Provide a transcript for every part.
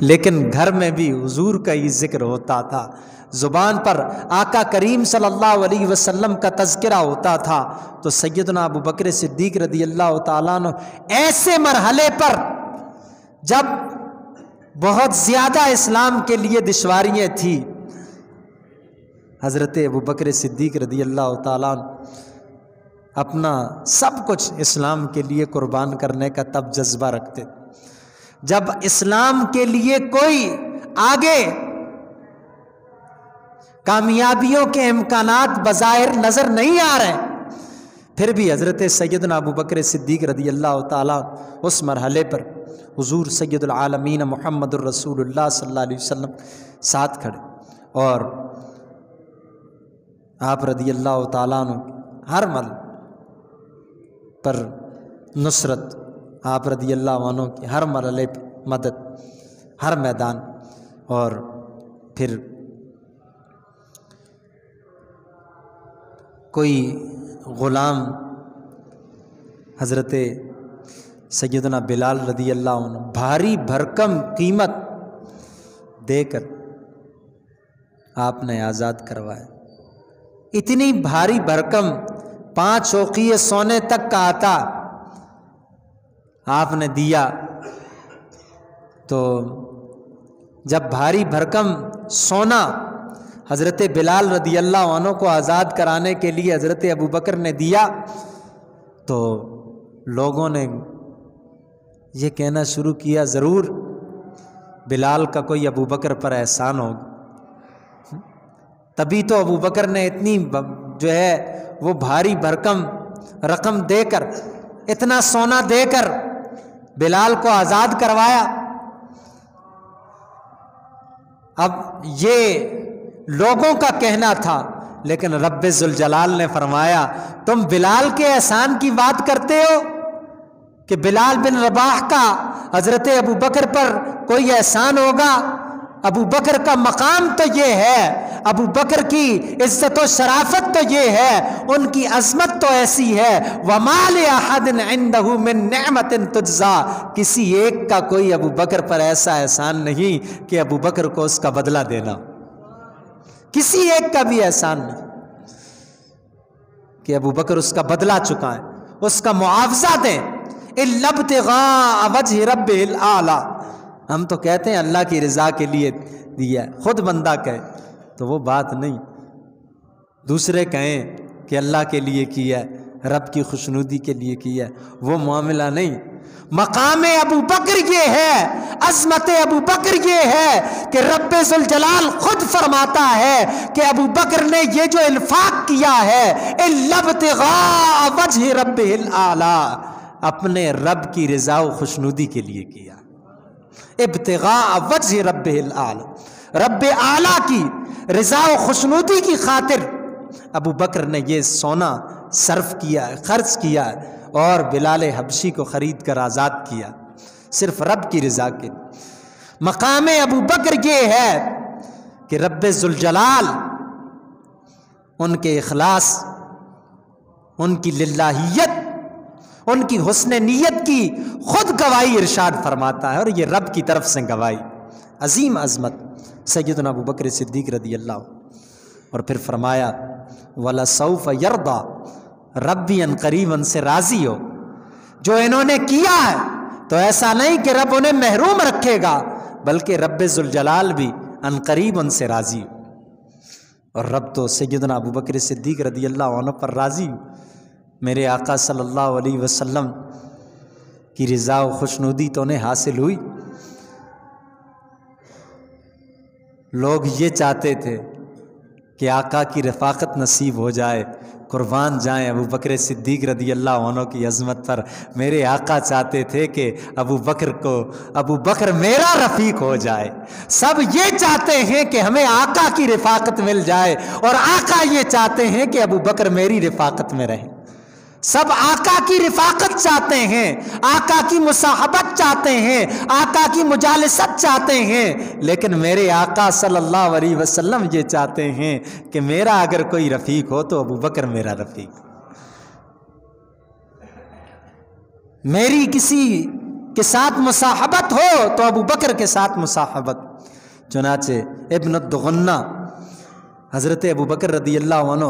لیکن گھر میں بھی حضور کا ہی ذکر ہوتا تھا، زبان پر آقا کریم صلی اللہ علیہ وسلم کا تذکرہ ہوتا تھا، تو سیدنا ابو بکر صدیق رضی اللہ تعالیٰ عنہ ایسے مرحلے پر جب بہت زیادہ اسلام کے لیے دشواریاں تھیں، حضرت ابو بکر صدیق رضی اللہ تعالیٰ عنہ اپنا سب کچھ اسلام کے لیے قربان کرنے کا تب جذبہ رکھتے۔ جب اسلام کے لیے کوئی آگے کامیابیوں کے امکانات بظاہر نظر نہیں آ رہے، پھر بھی حضرت سیدنا ابو بکر صدیق رضی اللہ تعالیٰ اس مرحلے پر حضور سید العالمین محمد الرسول اللہ صلی اللہ علیہ وسلم ساتھ کھڑے، اور آپ رضی اللہ تعالیٰ عنہ ہر مل پر نصرت، آپ رضی اللہ عنہ کی ہر مرحلے پر مدد، ہر میدان، اور پھر کوئی غلام حضرت سیدنا بلال رضی اللہ عنہ بھاری بھرکم قیمت دے کر آپ نے آزاد کروایا۔ اتنی بھاری بھرکم 5 اوقیہ سونے تک کا آتا آپ نے دیا، تو جب بھاری بھرکم سونا حضرت بلال رضی اللہ عنہ کو آزاد کرانے کے لیے حضرت ابو بکر نے دیا، تو لوگوں نے یہ کہنا شروع کیا ضرور بلال کا کوئی ابو بکر پر احسان ہوگا، تبھی تو ابو بکر نے اتنی جو ہے وہ بھاری بھرکم رقم دے کر، اتنا سونا دے کر بلال کو آزاد کروایا۔ اب یہ لوگوں کا کہنا تھا، لیکن رب ذوالجلال نے فرمایا تم بلال کے احسان کی بات کرتے ہو کہ بلال بن رباح کا حضرت ابو بکر پر کوئی احسان ہوگا؟ ابو بکر کا مقام تو یہ ہے، ابو بکر کی عزت و شرافت تو یہ ہے، ان کی عظمت تو ایسی ہے، وَمَا لِأَحَدٍ عِنْدَهُ مِن نِعْمَةٍ تُجْزَىٰ، کسی ایک کا کوئی ابو بکر پر ایسا احسان نہیں کہ ابو بکر کو اس کا بدلہ دینا، کسی ایک کا بھی احسان نہیں کہ ابو بکر اس کا بدلہ چکائیں، اس کا معاوضہ دیں، إِلَّا ابْتِغَاءَ وَجْهِ رَبِّهِ الْأَعْلَىٰ۔ ہم تو کہتے ہیں اللہ کی رضا کے لیے دیا ہے، خود بندہ کہے تو وہ بات نہیں، دوسرے کہیں کہ اللہ کے لیے کیا ہے، رب کی خوشنودی کے لیے کیا ہے، وہ معاملہ نہیں۔ مقام ابو بکر یہ ہے، عظمت ابو بکر یہ ہے کہ رب ذوالجلال خود فرماتا ہے کہ ابو بکر نے یہ جو انفاق کیا ہے إِلَّا ابْتِغَاءَ وَجْهِ رَبِّهِ الْأَعْلَىٰ، اپنے رب کی رضا و خوشنودی کے لیے کیا، ابتغاء وجہ رب العالی، رب اعلیٰ کی رضا و خوشنودی کی خاطر ابو بکر نے یہ سونا صرف کیا ہے، خرچ کیا ہے، اور بلال حبشی کو خرید کر آزاد کیا، صرف رب کی رضا کے۔ مقام ابو بکر یہ ہے کہ رب ذوالجلال ان کے اخلاص، ان کی للہیت، ان کی حسن نیت کی خود گواہی ارشاد فرماتا ہے، اور یہ رب کی طرف سے گواہی، عظیم عظمت سیدنا ابو بکر صدیق رضی اللہ عنہ۔ اور پھر فرمایا وَلَسَوْفَ يَرْضَىٰ، رب بھی ان قریب ان سے راضی ہو، جو انہوں نے کیا ہے تو ایسا نہیں کہ رب انہیں محروم رکھے گا، بلکہ رب ذوالجلال بھی ان قریب ان سے راضی ہو، اور رب تو سیدنا ابو بکر صدیق رضی اللہ عنہ پر راضی ہو۔ میرے آقا صلی اللہ علیہ وسلم کی رضا و خوشنودی تو انہیں حاصل ہوئی۔ لوگ یہ چاہتے تھے کہ آقا کی رفاقت نصیب ہو جائے، قربان جائیں ابو بکر صدیق رضی اللہ عنہ کی عظمت پر۔ میرے آقا چاہتے تھے کہ ابو بکر میرا رفیق ہو جائے۔ سب یہ چاہتے ہیں کہ ہمیں آقا کی رفاقت مل جائے، اور آقا یہ چاہتے ہیں کہ ابو بکر میری رفاقت میں رہے۔ سب آقا کی رفاقت چاہتے ہیں، آقا کی مصاحبت چاہتے ہیں، آقا کی مجالست چاہتے ہیں، لیکن میرے آقا صلی اللہ علیہ وسلم یہ چاہتے ہیں کہ میرا اگر کوئی رفیق ہو تو ابو بکر میرا رفیق، میری کسی کے ساتھ مصاحبت ہو تو ابو بکر کے ساتھ مصاحبت۔ چنانچہ ابن الدغنہ حضرت ابو بکر رضی اللہ عنہ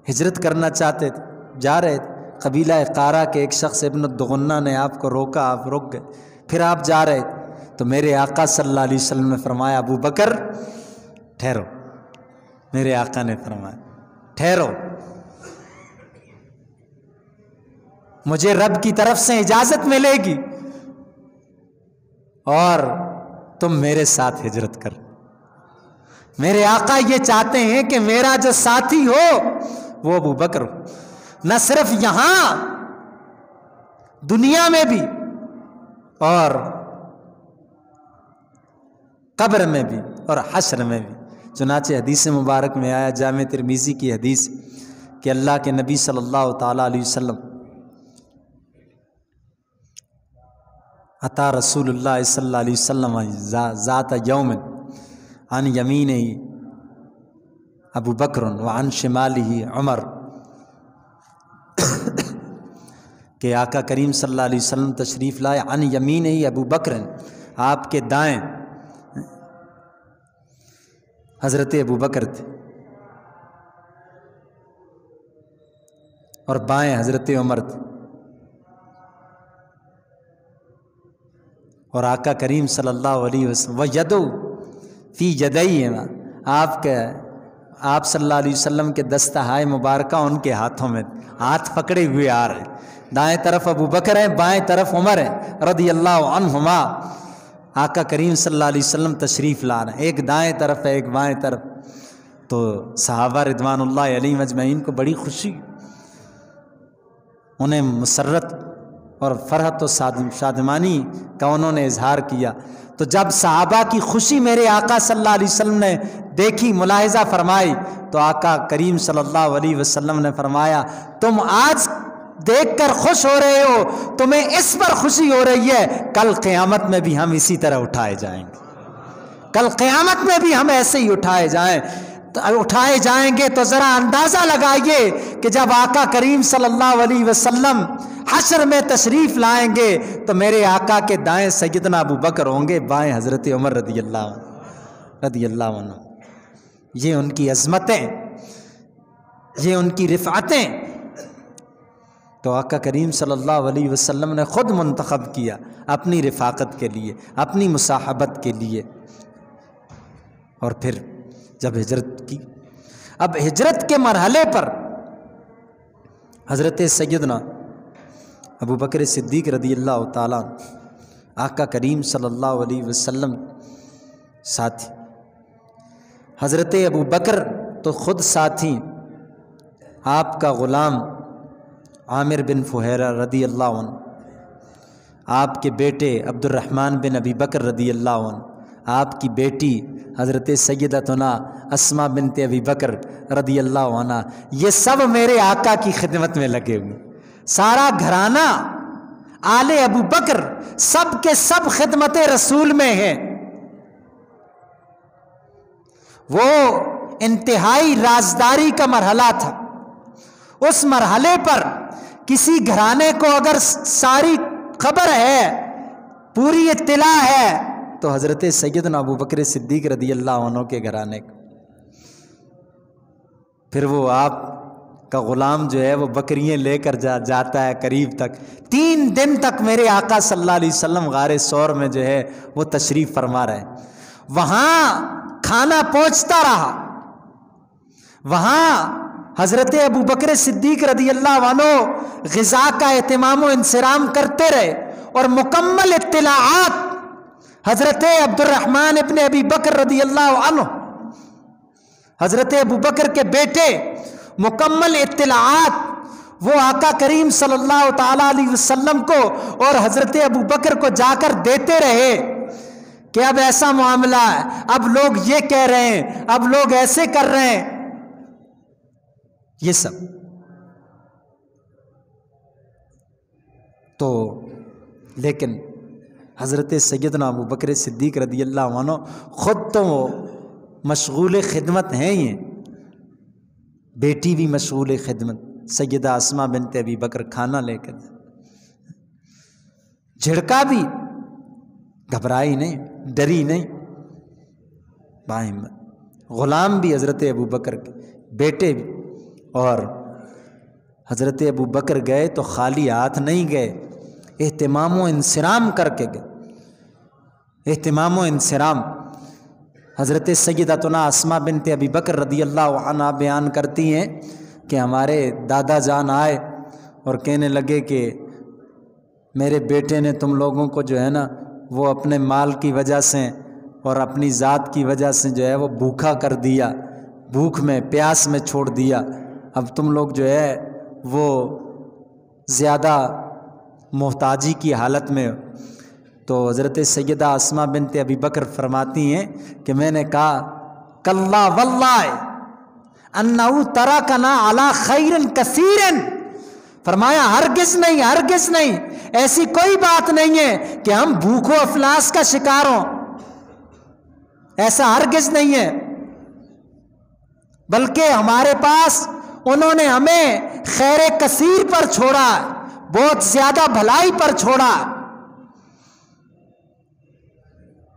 ہجرت کرنا چاہتے تھے، جا رہے تھے، قبیلہ قارہ کے ایک شخص ابن الدغنہ نے آپ کو روکا، آپ رک گئے، پھر آپ جا رہے تھے تو میرے آقا صلی اللہ علیہ وسلم نے فرمایا ابو بکر ٹھہرو، میرے آقا نے فرمایا ٹھہرو، مجھے رب کی طرف سے اجازت ملے گی اور تم میرے ساتھ ہجرت کر۔ میرے آقا یہ چاہتے ہیں کہ میرا جو ساتھی ہو وہ ابو بکر ہو، نہ صرف یہاں دنیا میں بھی اور قبر میں بھی اور حشر میں بھی۔ چنانچہ حدیث مبارک میں آیا، جامع ترمذی کی حدیث، کہ اللہ کے نبی صلی اللہ تعالیٰ علیہ وسلم عطا رسول اللہ صلی اللہ علیہ وسلم ذات یوم عن یمینہ ابو بکر وعن شمالہ عمر، کہ آقا کریم صلی اللہ علیہ وسلم تشریف لائے، عن یمینہ ابو بکر، آپ کے دائیں حضرت ابو بکر تھے اور بائیں حضرت عمر تھے، اور آقا کریم صلی اللہ علیہ وسلم وَيَدُ فی یدیہما، آپ صلی اللہ علیہ وسلم کے دستہائے مبارکہ ان کے ہاتھوں میں، ہاتھ پکڑے ہوئے آ رہے، دائیں طرف ابو بکر ہیں، بائیں طرف عمر ہیں رضی اللہ عنہما۔ آقا کریم صلی اللہ علیہ وسلم تشریف لا رہے ہیں، ایک دائیں طرف ہے ایک بائیں طرف، تو صحابہ رضوان اللہ علیہم اجمعین کو بڑی خوشی، انہیں مسرت اور فرحت و شادمانی کا انہوں نے اظہار کیا۔ تو جب صحابہ کی خوشی میرے آقا صلی اللہ علیہ وسلم نے دیکھی، ملاحظہ فرمائی، تو آقا کریم صلی اللہ علیہ وسلم نے فرمایا تم آج دیکھ کر خوش ہو رہے ہو، تمہیں اس پر خوشی ہو رہی ہے، کل قیامت میں بھی ہم اسی طرح اٹھائے جائیں گے، کل قیامت میں بھی ہم ایسے ہی اٹھائے جائیں گے۔ تو ذرا اندازہ لگائیے کہ جب آقا کریم صلی اللہ علیہ وسلم حشر میں تشریف لائیں گے تو میرے آقا کے دائیں سیدنا ابو بکر ہوں گے، بائیں حضرت عمر رضی اللہ عنہ۔ یہ ان کی عظمتیں، یہ ان کی رفعتیں، تو آقا کریم صلی اللہ علیہ وسلم نے خود منتخب کیا اپنی رفاقت کے لیے، اپنی مصاحبت کے لیے۔ اور پھر جب ہجرت کی، اب ہجرت کے مرحلے پر حضرت سیدنا ابو بکر صدیق رضی اللہ تعالیٰ آقا کریم صلی اللہ علیہ وسلم ساتھی، حضرت ابو بکر تو خود ساتھی، آپ کا غلام عامر بن فہیرہ رضی اللہ عنہ، آپ کے بیٹے عبد الرحمن بن ابی بکر رضی اللہ عنہ، آپ کی بیٹی حضرت سیدتنا اسماء بنت ابی بکر رضی اللہ عنہ، یہ سب میرے آقا کی خدمت میں لگے ہوئے، سارا گھرانہ آل ابو بکر سب کے سب خدمت رسول میں ہیں۔ وہ انتہائی رازداری کا مرحلہ تھا، اس مرحلے پر کسی گھرانے کو اگر ساری خبر ہے، پوری اطلاع ہے، تو حضرت سیدنا ابو بکر صدیق رضی اللہ عنہ کے گھرانے کو، پھر وہ آپ کا غلام جو ہے وہ بکریاں لے کر جاتا ہے قریب تک، 3 دن تک میرے آقا صلی اللہ علیہ وسلم غار ثور میں جو ہے وہ تشریف فرما رہے، وہاں کھانا پہنچتا رہا، وہاں حضرت ابو بکر صدیق رضی اللہ عنہ غذا کا اہتمام و انصرام کرتے رہے، اور مکمل اطلاعات حضرت عبد الرحمن ابن ابی بکر رضی اللہ عنہ، حضرت ابو بکر کے بیٹے، مکمل اطلاعات وہ آقا کریم صلی اللہ تعالیٰ علیہ وسلم کو اور حضرت ابو بکر کو جا کر دیتے رہے کہ اب ایسا معاملہ ہے، اب لوگ یہ کہہ رہے ہیں، اب لوگ ایسے کر رہے ہیں، یہ سب۔ تو لیکن حضرت سیدنا ابو بکر صدیق رضی اللہ عنہ خود تو مشغول خدمت ہیں ہی ہیں، بیٹی بھی مشغول خدمت، سیدہ اسماء بنت ابی بکر کھانا لے کر جھڑکا بھی، گھبرائی نہیں، ڈری نہیں، باہمت۔ غلام بھی حضرت ابوبکر کے، بیٹے بھی، اور حضرت ابوبکر گئے تو خالی ہاتھ نہیں گئے، اہتمام و انصرام کر کے گئے، اہتمام و انصرام۔ حضرت سیدتنا اسماء بنت ابی بکر رضی اللہ عنہ بیان کرتی ہیں کہ ہمارے دادا جان آئے اور کہنے لگے کہ میرے بیٹے نے تم لوگوں کو جو ہے نا وہ اپنے مال کی وجہ سے اور اپنی ذات کی وجہ سے جو ہے وہ بھوکا کر دیا، بھوک میں پیاس میں چھوڑ دیا، اب تم لوگ جو ہے وہ زیادہ محتاجی کی حالت میں۔ تو حضرت سیدہ اسماء بنت ابی بکر فرماتی ہیں کہ میں نے کہا کلا واللہ انہو ترکنا علی خیر کثیر، فرمایا ہرگز نہیں، ہرگز نہیں، ایسی کوئی بات نہیں ہے کہ ہم بھوک و افلاس کا شکار ہوں، ایسا ہرگز نہیں ہے، بلکہ ہمارے پاس انہوں نے ہمیں خیر کثیر پر چھوڑا، بہت زیادہ بھلائی پر چھوڑا۔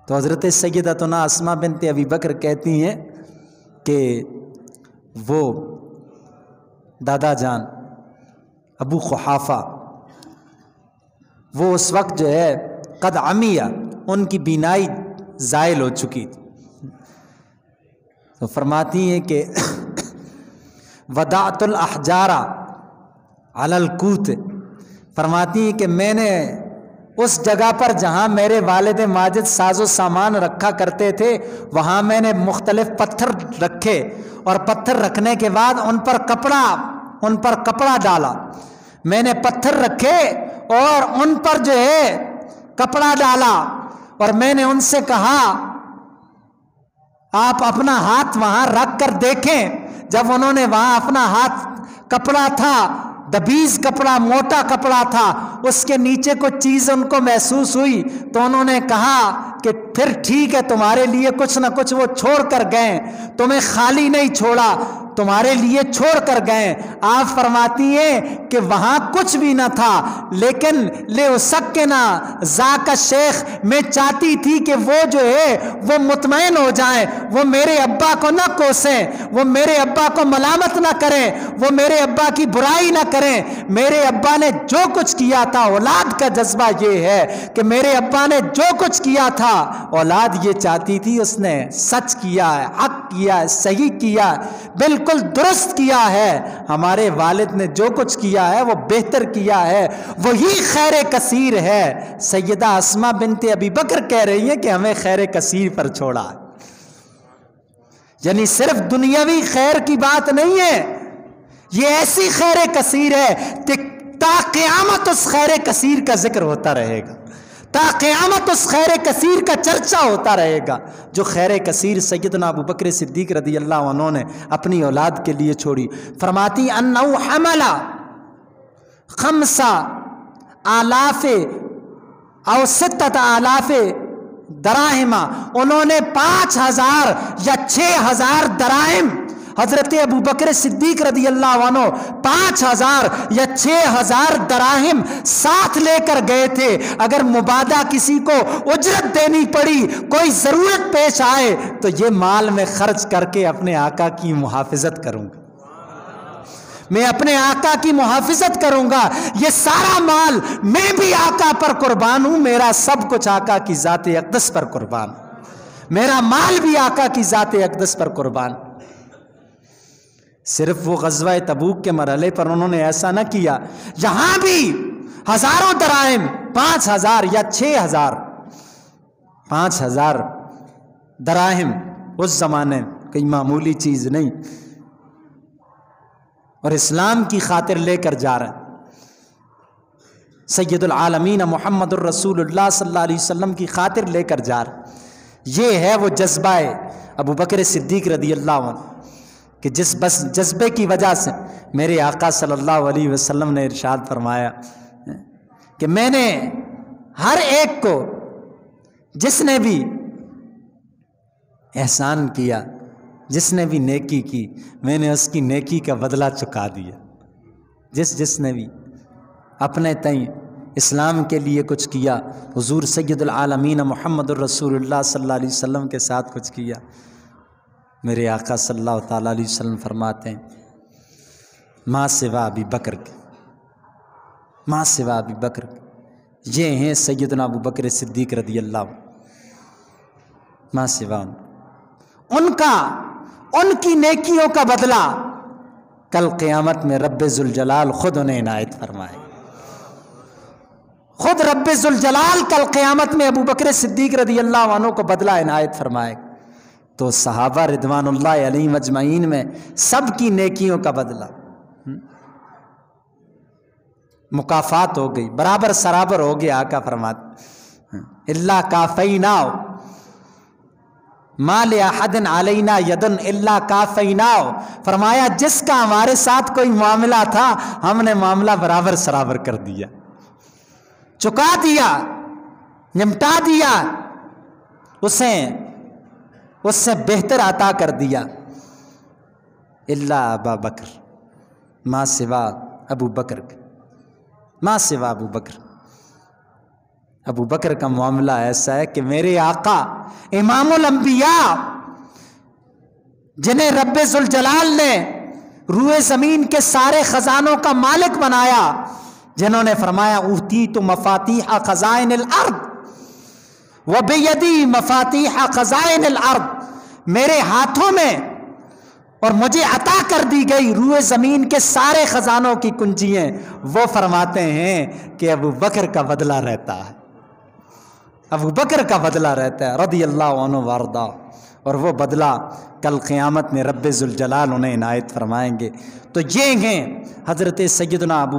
تو حضرت سیدتنا اسماء بنت ابی بکر کہتی ہیں کہ وہ دادا جان ابو قحافہ وہ اس وقت جو ہے قد عمیہ، ان کی بینائی زائل ہو چکی تھی، تو فرماتی ہیں کہ ودعت الاحجار علی القوت، فرماتی ہیں کہ میں نے اس جگہ پر جہاں میرے والد ماجد ساز و سامان رکھا کرتے تھے وہاں میں نے مختلف پتھر رکھے، اور پتھر رکھنے کے بعد ان پر کپڑا ڈالا، میں نے پتھر رکھے اور ان پر جو ہے کپڑا ڈالا، اور میں نے ان سے کہا آپ اپنا ہاتھ وہاں رکھ کر دیکھیں۔ جب انہوں نے وہاں اپنا ہاتھ، کپڑا تھا دبیز کپڑا، موٹا کپڑا تھا، اس کے نیچے کچھ چیز ان کو محسوس ہوئی تو انہوں نے کہا کہ پھر ٹھیک ہے، تمہارے لیے کچھ نہ کچھ وہ چھوڑ کر گئے، تمہیں خالی نہیں چھوڑا، تمہارے لیے چھوڑ کر گئے۔ آپ فرماتی ہیں کہ وہاں کچھ بھی نہ تھا، لیکن لے سکنا ذاک شیخ، میں چاہتی تھی کہ وہ جو ہے وہ مطمئن ہو جائیں، وہ میرے ابا کو نہ کوسیں، وہ میرے ابا کو ملامت نہ کریں، وہ میرے ابا کی برائی نہ کریں۔ میرے ابا نے جو کچھ کیا تھا، اولاد کا جذبہ یہ ہے کہ میرے ابا نے جو کچھ کیا تھا اولاد یہ چاہتی تھی اس نے سچ کیا ہے، حق کیا ہے، صحیح کیا ہے، بالکل درست کیا ہے۔ ہمارے والد نے جو کچھ کیا ہے وہ بہتر کیا ہے، وہی خیر کثیر ہے۔ سیدہ اسماء بنت ابی بکر کہہ رہی ہیں کہ ہمیں خیر کثیر پر چھوڑا، یعنی صرف دنیاوی خیر کی بات نہیں ہے، یہ ایسی خیر کثیر ہے کہ تا قیامت اس خیر کثیر کا ذکر ہوتا رہے گا، تا قیامت اس خیر کثیر کا چرچا ہوتا رہے گا، جو خیر کثیر سیدنا ابو بکر صدیق رضی اللہ عنہ نے اپنی اولاد کے لیے چھوڑی۔ فرماتی انہو حمل 5,000 او 6,000 دراہم، انہوں نے 5,000 یا 6,000 دراہم، حضرت ابو بکر صدیق رضی اللہ عنہ 5,000 یا 6,000 دراہم ساتھ لے کر گئے تھے۔ اگر مبادہ کسی کو اجرت دینی پڑی، کوئی ضرورت پیش آئے تو یہ مال میں خرچ کر کے اپنے آقا کی محافظت کروں گا، میں اپنے آقا کی محافظت کروں گا، یہ سارا مال میں بھی آقا پر قربان ہوں، میرا سب کچھ آقا کی ذات اقدس پر قربان، میرا مال بھی آقا کی ذات اقدس پر قربان۔ صرف وہ غزوہ تبوک کے مرحلے پر انہوں نے ایسا نہ کیا، یہاں بھی ہزاروں دراہم، 5,000 یا 6,000، 5,000 دراہم اس زمانے کوئی معمولی چیز نہیں، اور اسلام کی خاطر لے کر جا رہے ہیں، سید العالمین محمد الرسول اللہ صلی اللہ علیہ وسلم کی خاطر لے کر جا رہے ہیں۔ یہ ہے وہ جذبہ ابو بکر صدیق رضی اللہ عنہ کہ جس بس جذبے کی وجہ سے میرے آقا صلی اللہ علیہ وسلم نے ارشاد فرمایا کہ میں نے ہر ایک کو جس نے بھی احسان کیا، جس نے بھی نیکی کی، میں نے اس کی نیکی کا بدلہ چکا دیا۔ جس نے بھی اپنے تئیں اسلام کے لیے کچھ کیا، حضور سید العالمین محمد الرسول اللہ صلی اللہ علیہ وسلم کے ساتھ کچھ کیا۔ میرے آقا صلی اللہ تعالیٰ علیہ وسلم فرماتے ہیں ما سوا ابی بکر کے، ما سوا ابی بکر کے، یہ ہیں سیدنا ابو بکر صدیق رضی اللہ عنہ، ما سوا ان کی نیکیوں کا بدلہ کل قیامت میں رب ذوالجلال خود انہیں عنایت فرمائے، خود رب ذوالجلال کل قیامت میں ابو بکر صدیق رضی اللہ عنہ کو بدلہ عنایت فرمائے۔ تو صحابہ رضوان اللہ علیہم اجمعین میں سب کی نیکیوں کا بدلہ، مکافات ہو گئی، برابر سرابر ہو گیا۔ آقا فرماتے اللہ کافیناو ما لأحد علینا یدن الا کافیناو، فرمایا جس کا ہمارے ساتھ کوئی معاملہ تھا ہم نے معاملہ برابر سرابر کر دیا، چکا دیا، نمٹا دیا، اس سے بہتر عطا کر دیا۔ الا ابا بکر، ما سوا ابو بکر، ما سوا ابو بکر۔ ابو بکر کا معاملہ ایسا ہے کہ میرے آقا امام الانبیاء جنہیں رب ذوالجلال نے روئے زمین کے سارے خزانوں کا مالک بنایا، جنہوں نے فرمایا اوتیت مفاتیح خزائن الارض وبیدی مفاتیح خزائن الارض، میرے ہاتھوں میں اور مجھے عطا کر دی گئی روئے زمین کے سارے خزانوں کی کنجیاں۔ وہ فرماتے ہیں کہ ابو بکر کا بدلہ رہتا ہے، ابو بکر کا بدلہ رہتا ہے رضی اللہ عنہ وارضا، اور وہ بدلہ کل قیامت میں رب ذوالجلال انہیں عنایت فرمائیں گے۔ تو یہ ہیں حضرت سیدنا ابو